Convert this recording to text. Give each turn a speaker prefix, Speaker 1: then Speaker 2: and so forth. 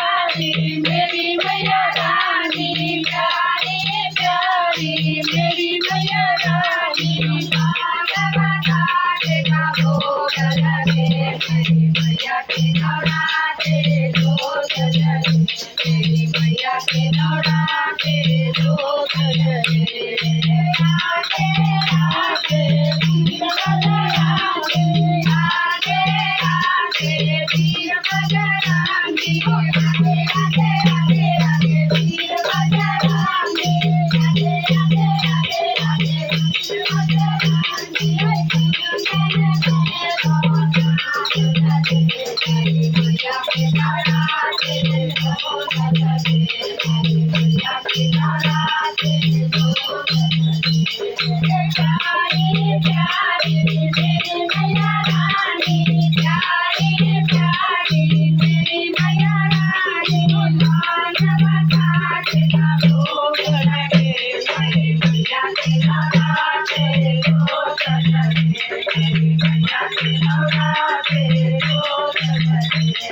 Speaker 1: मेरी मैया रानी प्यारी प्यारी मेरी मैया रानी का भोग लगे मेरी मैया के नवरात्रे जोत जगे मेरी मैया के नवरात्रे जोत जगे आगे आगे आगे आगे आगे वीर बजरंगी आगे आगे आगे आगे वीर बजरंगी आगे आगे आगे आगे वीर बजरंगी मैया के नवरात्रे जोत जगे मैया के नवरात्रे जोत जगे प्यारी प्यारी मेरी मैया रानी प्यारी प्यारी मेरी मैया रानी नवरात्रे का भोग लगे मेरी मैया के नवरात्रे जोत जगे मेरी मैया के नवरात्रे जोत जगे